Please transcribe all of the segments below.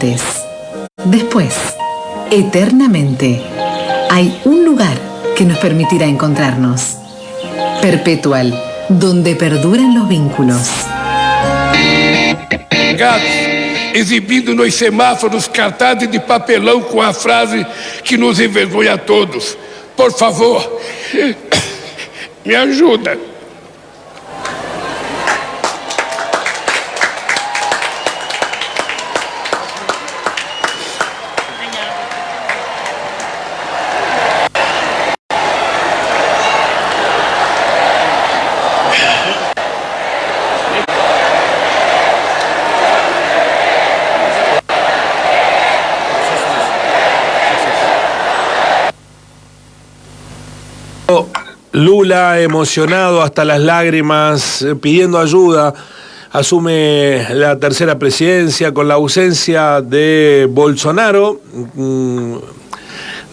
instantes. Después, eternamente, hay un lugar que nos permitirá encontrarnos. Perpetual, donde perduran los vínculos. Gatos, exibindo nos semáforos cartazes de papelão com a frase que nos envergonha a todos. Por favor, me ajuda. Lula, emocionado hasta las lágrimas, pidiendo ayuda, asume la tercera presidencia con la ausencia de Bolsonaro,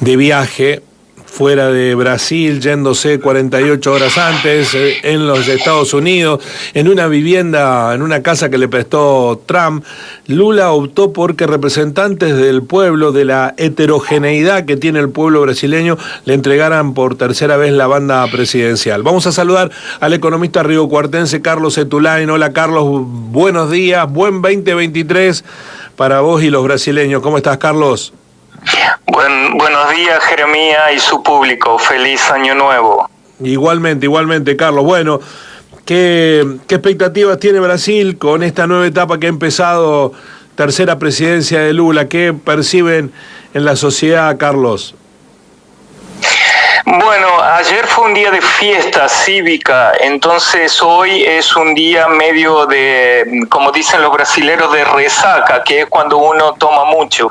de viaje fuera de Brasil, yéndose 48 horas antes en los Estados Unidos, en una vivienda, en una casa que le prestó Trump. Lula optó por que representantes del pueblo, de la heterogeneidad que tiene el pueblo brasileño, le entregaran por tercera vez la banda presidencial. Vamos a saludar al economista riocuartense Carlos Etulain. Hola Carlos, buenos días, buen 2023 para vos y los brasileños. ¿Cómo estás, Carlos? Buenos días, Jeremías y su público. Feliz año nuevo. Igualmente, Carlos. Bueno, ¿qué expectativas tiene Brasil con esta nueva etapa que ha empezado, tercera presidencia de Lula? ¿Qué perciben en la sociedad, Carlos? Bueno, ayer fue un día de fiesta cívica, entonces hoy es un día medio de, como dicen los brasileros, de resaca, que es cuando uno toma mucho.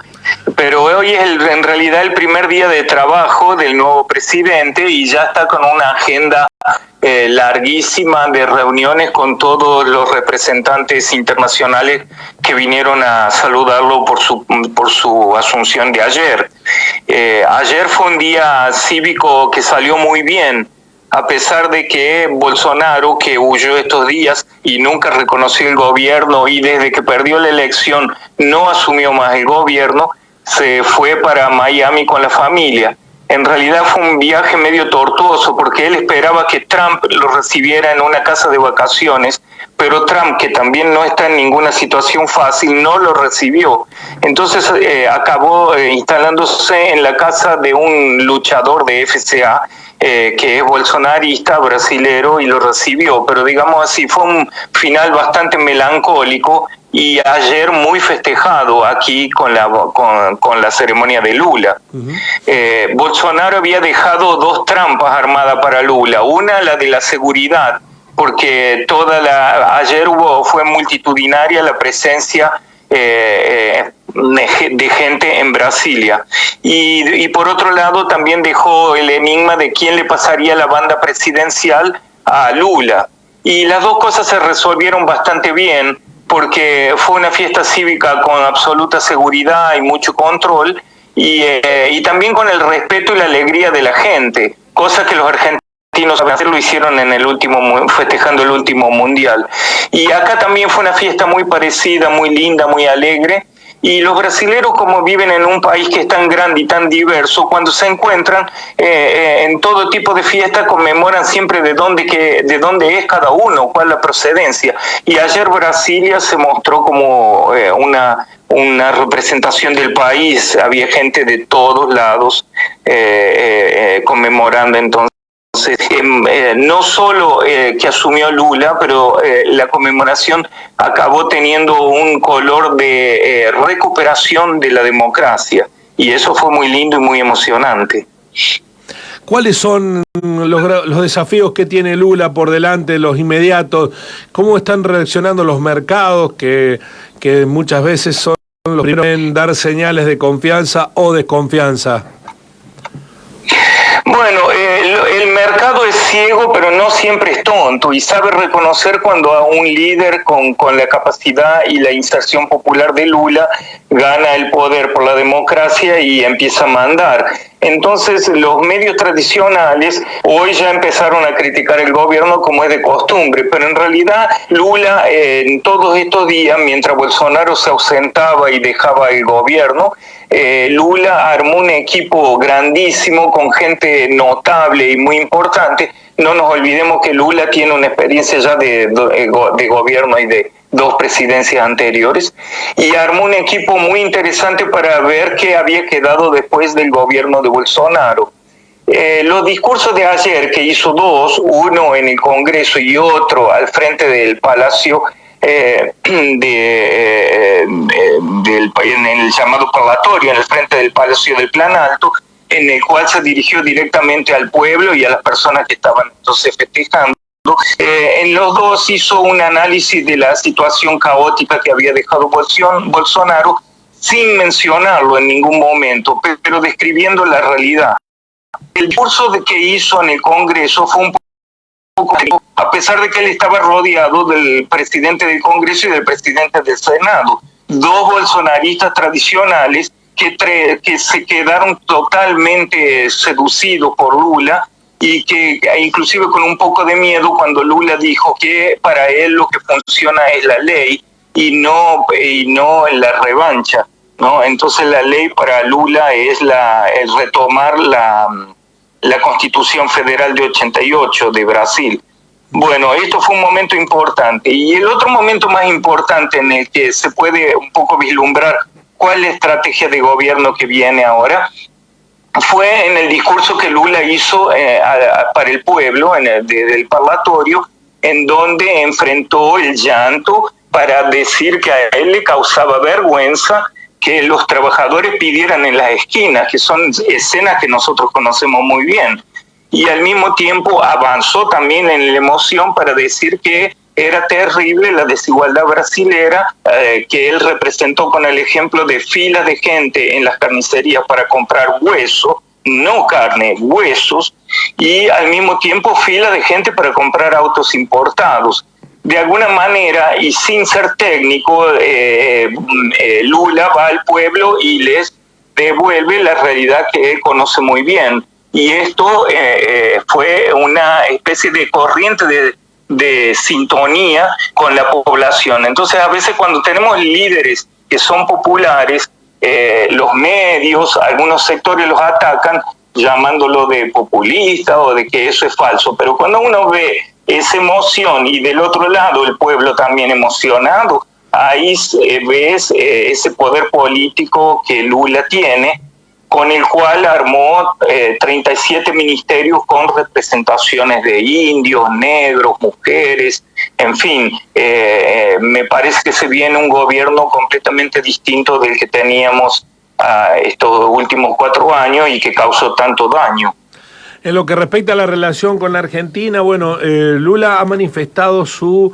Pero hoy es en realidad el primer día de trabajo del nuevo presidente y ya está con una agenda larguísima de reuniones con todos los representantes internacionales que vinieron a saludarlo por su asunción de ayer. Ayer fue un día cívico que salió muy bien, a pesar de que Bolsonaro, que huyó estos días y nunca reconoció el gobierno y desde que perdió la elección no asumió más el gobierno, se fue para Miami con la familia. En realidad fue un viaje medio tortuoso porque él esperaba que Trump lo recibiera en una casa de vacaciones, pero Trump, que también no está en ninguna situación fácil, no lo recibió. Entonces acabó instalándose en la casa de un luchador de FCA, que es bolsonarista, brasilero, y lo recibió. Pero digamos así, fue un final bastante melancólico y ayer muy festejado aquí con la ceremonia de Lula. Uh-huh. Bolsonaro había dejado dos trampas armadas para Lula. Una, la de la seguridad, porque ayer fue multitudinaria la presencia de gente en Brasilia. Y por otro lado también dejó el enigma de quién le pasaría la banda presidencial a Lula. Y las dos cosas se resolvieron bastante bien, porque fue una fiesta cívica con absoluta seguridad y mucho control, y también con el respeto y la alegría de la gente, cosa que los argentinos lo hicieron festejando el último mundial. Y acá también fue una fiesta muy parecida, muy linda, muy alegre. Y los brasileros, como viven en un país que es tan grande y tan diverso, cuando se encuentran en todo tipo de fiestas, conmemoran siempre de dónde es cada uno, cuál es la procedencia. Y ayer Brasilia se mostró como una representación del país. Había gente de todos lados conmemorando entonces. No solo que asumió Lula, pero la conmemoración acabó teniendo un color de recuperación de la democracia, y eso fue muy lindo y muy emocionante. ¿Cuáles son los desafíos que tiene Lula por delante, los inmediatos? ¿Cómo están reaccionando los mercados, que muchas veces son los primeros en dar señales de confianza o desconfianza? Bueno, el mercado es ciego, pero no siempre es tonto, y sabe reconocer cuando a un líder con la capacidad y la inserción popular de Lula gana el poder por la democracia y empieza a mandar. Entonces los medios tradicionales hoy ya empezaron a criticar el gobierno como es de costumbre, pero en realidad Lula en todos estos días, mientras Bolsonaro se ausentaba y dejaba el gobierno, Lula armó un equipo grandísimo con gente notable y muy importante. No nos olvidemos que Lula tiene una experiencia ya de gobierno y de 2 presidencias anteriores, y armó un equipo muy interesante para ver qué había quedado después del gobierno de Bolsonaro. Los discursos de ayer, que hizo 2, uno en el Congreso y otro al frente del Palacio, en el llamado parlatorio, en el frente del Palacio del Plan Alto, en el cual se dirigió directamente al pueblo y a las personas que estaban entonces festejando. En los 2 hizo un análisis de la situación caótica que había dejado Bolsonaro, sin mencionarlo en ningún momento, pero describiendo la realidad. El discurso que hizo en el Congreso fue un poco, a pesar de que él estaba rodeado del presidente del Congreso y del presidente del Senado, 2 bolsonaristas tradicionales que se quedaron totalmente seducidos por Lula, y que inclusive con un poco de miedo cuando Lula dijo que para él lo que funciona es la ley y no la revancha, ¿no? Entonces la ley para Lula es el retomar la Constitución Federal de 88 de Brasil. Bueno, esto fue un momento importante. Y el otro momento más importante en el que se puede un poco vislumbrar cuál es la estrategia de gobierno que viene ahora fue en el discurso que Lula hizo para el pueblo, del parlatorio, en donde enfrentó el llanto para decir que a él le causaba vergüenza que los trabajadores pidieran en las esquinas, que son escenas que nosotros conocemos muy bien. Y al mismo tiempo avanzó también en la emoción para decir que era terrible la desigualdad brasilera, que él representó con el ejemplo de filas de gente en las carnicerías para comprar hueso, no carne, huesos, y al mismo tiempo filas de gente para comprar autos importados. De alguna manera, y sin ser técnico, Lula va al pueblo y les devuelve la realidad que él conoce muy bien. Y esto fue una especie de corriente de sintonía con la población. Entonces, a veces cuando tenemos líderes que son populares, los medios, algunos sectores los atacan llamándolo de populista o de que eso es falso. Pero cuando uno ve esa emoción y del otro lado el pueblo también emocionado, ahí ves ese poder político que Lula tiene, con el cual armó 37 ministerios con representaciones de indios, negros, mujeres, en fin, me parece que se viene un gobierno completamente distinto del que teníamos estos últimos 4 años y que causó tanto daño. En lo que respecta a la relación con la Argentina, bueno, Lula ha manifestado su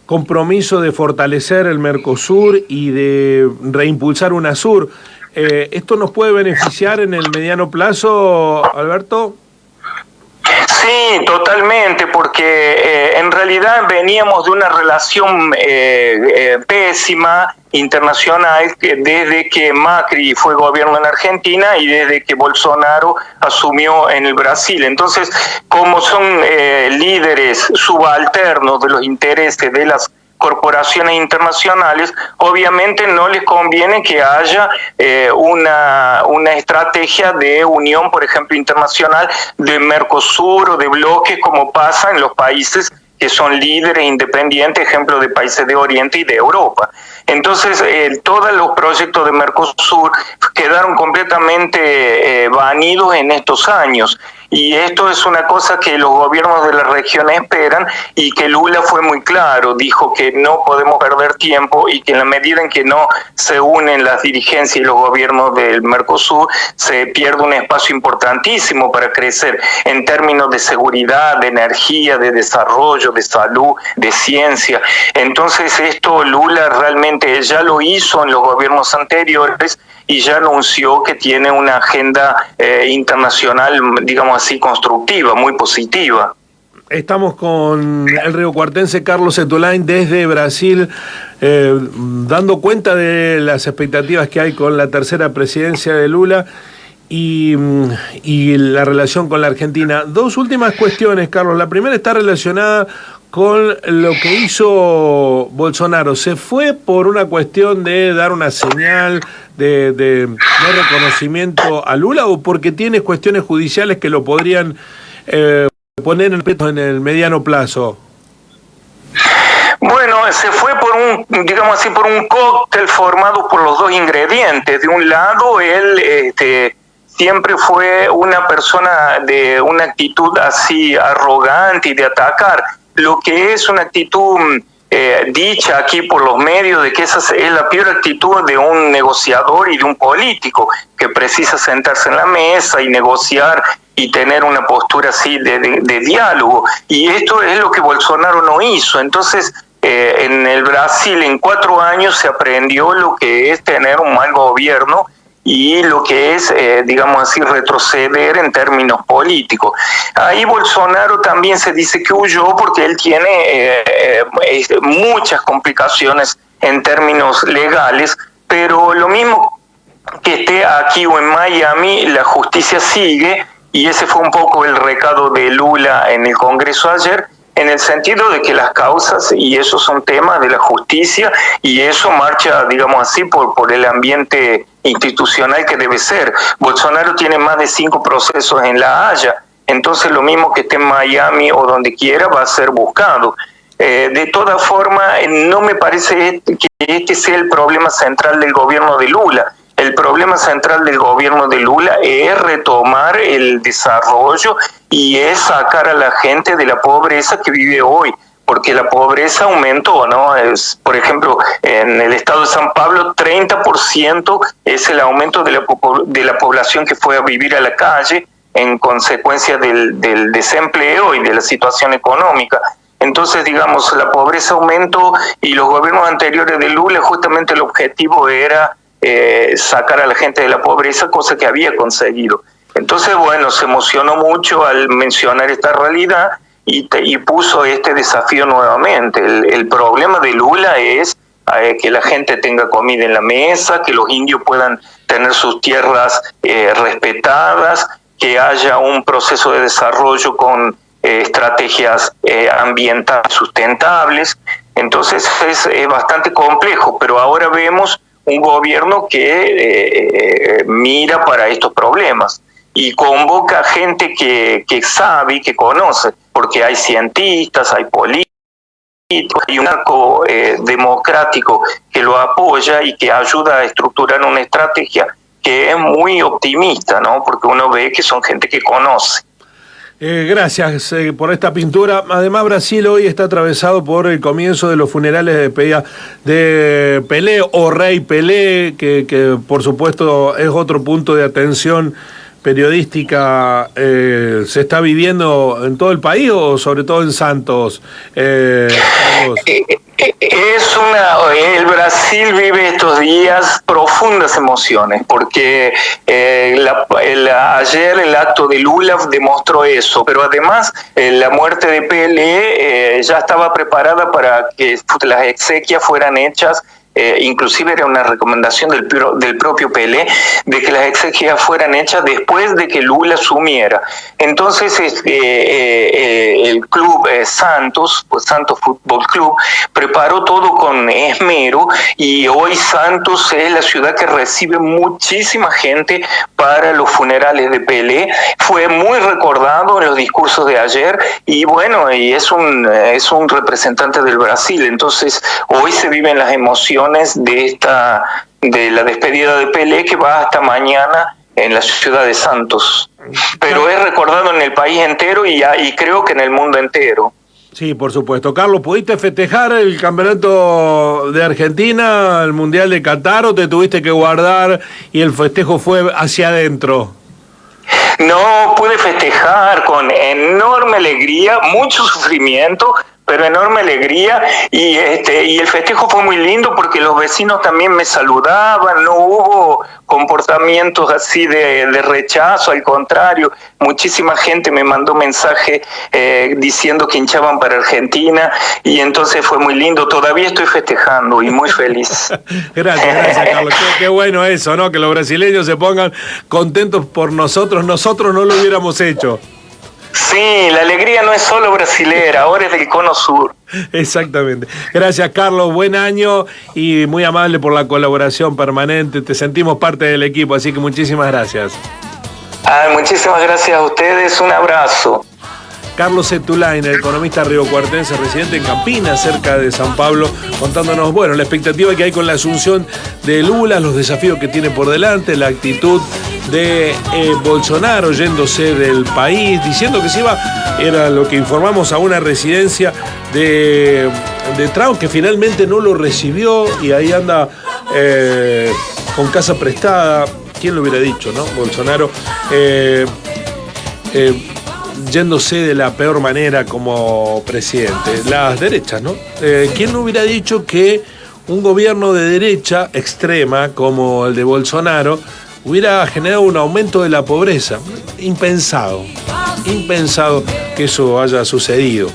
compromiso de fortalecer el Mercosur y de reimpulsar UNASUR. ¿Esto nos puede beneficiar en el mediano plazo, Alberto? Sí, totalmente, porque en realidad veníamos de una relación pésima internacional desde que Macri fue gobierno en Argentina y desde que Bolsonaro asumió en el Brasil. Entonces, como son líderes subalternos de los intereses de las corporaciones internacionales, obviamente no les conviene que haya una estrategia de unión, por ejemplo, internacional de Mercosur o de bloques, como pasa en los países que son líderes independientes, ejemplo de países de Oriente y de Europa. Entonces, todos los proyectos de Mercosur quedaron completamente vanidos en estos años. Y esto es una cosa que los gobiernos de la región esperan y que Lula fue muy claro, dijo que no podemos perder tiempo y que en la medida en que no se unen las dirigencias y los gobiernos del Mercosur, se pierde un espacio importantísimo para crecer en términos de seguridad, de energía, de desarrollo, de salud, de ciencia. Entonces esto Lula realmente ya lo hizo en los gobiernos anteriores y ya anunció que tiene una agenda internacional, digamos así, constructiva, muy positiva. Estamos con el riocuartense Carlos Etulain desde Brasil, dando cuenta de las expectativas que hay con la tercera presidencia de Lula y la relación con la Argentina. Dos últimas cuestiones, Carlos. La primera está relacionada con lo que hizo Bolsonaro. ¿Se fue por una cuestión de dar una señal de no reconocimiento a Lula o porque tiene cuestiones judiciales que lo podrían poner en el mediano plazo? Bueno, se fue por digamos así, por un cóctel formado por los dos ingredientes. De un lado, él siempre fue una persona de una actitud así arrogante y de atacar, lo que es una actitud dicha aquí por los medios de que esa es la peor actitud de un negociador y de un político que precisa sentarse en la mesa y negociar y tener una postura así de diálogo. Y esto es lo que Bolsonaro no hizo. Entonces, en el Brasil en 4 años se aprendió lo que es tener un mal gobierno y lo que es, digamos así, retroceder en términos políticos. Ahí Bolsonaro también se dice que huyó porque él tiene muchas complicaciones en términos legales, pero lo mismo que esté aquí o en Miami, la justicia sigue, y ese fue un poco el recado de Lula en el Congreso ayer, en el sentido de que las causas, y esos son temas de la justicia, y eso marcha, digamos así, por el ambiente institucional que debe ser. Bolsonaro tiene más de 5 procesos en La Haya, entonces lo mismo que esté en Miami o donde quiera va a ser buscado. De todas formas, no me parece que este sea el problema central del gobierno de Lula. El problema central del gobierno de Lula es retomar el desarrollo y es sacar a la gente de la pobreza que vive hoy, porque la pobreza aumentó, ¿no? Por ejemplo, en el estado de San Pablo, 30% es el aumento de la población que fue a vivir a la calle en consecuencia del desempleo y de la situación económica. Entonces, digamos, la pobreza aumentó y los gobiernos anteriores de Lula justamente el objetivo era sacar a la gente de la pobreza, cosa que había conseguido. Entonces, bueno, se emocionó mucho al mencionar esta realidad y puso este desafío nuevamente. El problema de Lula es que la gente tenga comida en la mesa, que los indios puedan tener sus tierras respetadas, que haya un proceso de desarrollo con estrategias ambientales sustentables. Entonces es bastante complejo, pero ahora vemos un gobierno que mira para estos problemas y convoca gente que sabe y que conoce, porque hay cientistas, hay políticos, hay un arco democrático que lo apoya y que ayuda a estructurar una estrategia que es muy optimista, ¿no? Porque uno ve que son gente que conoce. Gracias por esta pintura. Además, Brasil hoy está atravesado por el comienzo de los funerales de despedida de Pelé o Rey Pelé, que por supuesto es otro punto de atención periodística. ¿Se está viviendo en todo el país o sobre todo en Santos? El Brasil vive estos días profundas emociones, porque ayer el acto de Lula demostró eso, pero además la muerte de Pelé ya estaba preparada para que las exequias fueran hechas. Inclusive era una recomendación del propio Pelé de que las exequias fueran hechas después de que Lula asumiera. Entonces el club Santos Fútbol Club, preparó todo con esmero y hoy Santos es la ciudad que recibe muchísima gente para los funerales de Pelé. Fue muy recordado en los discursos de ayer y bueno, y es un representante del Brasil. Entonces hoy se viven las emociones de la despedida de Pelé, que va hasta mañana en la ciudad de Santos, pero es recordado en el país entero y creo que en el mundo entero. Sí, por supuesto. Carlos, ¿pudiste festejar el campeonato de Argentina, el Mundial de Qatar, o te tuviste que guardar y el festejo fue hacia adentro? No, pude festejar con enorme alegría, mucho sufrimiento, pero enorme alegría, y el festejo fue muy lindo porque los vecinos también me saludaban, no hubo comportamientos así de rechazo, al contrario, muchísima gente me mandó mensaje diciendo que hinchaban para Argentina, y entonces fue muy lindo. Todavía estoy festejando y muy feliz. Gracias, Carlos. Qué bueno eso, ¿no? Que los brasileños se pongan contentos por nosotros no lo hubiéramos hecho. Sí, la alegría no es solo brasilera, ahora es del Cono Sur. Exactamente. Gracias, Carlos. Buen año y muy amable por la colaboración permanente. Te sentimos parte del equipo, así que muchísimas gracias. Muchísimas gracias a ustedes. Un abrazo. Carlos Setulain, el economista riocuartense, residente en Campinas, cerca de San Pablo, contándonos, bueno, la expectativa que hay con la asunción de Lula, los desafíos que tiene por delante, la actitud de Bolsonaro yéndose del país, diciendo que se iba, era lo que informamos, a una residencia de Trump, que finalmente no lo recibió y ahí anda con casa prestada. ¿Quién lo hubiera dicho, no? Bolsonaro yéndose de la peor manera como presidente. Las derechas, ¿no? ¿Quién no hubiera dicho que un gobierno de derecha extrema como el de Bolsonaro hubiera generado un aumento de la pobreza? Impensado que eso haya sucedido.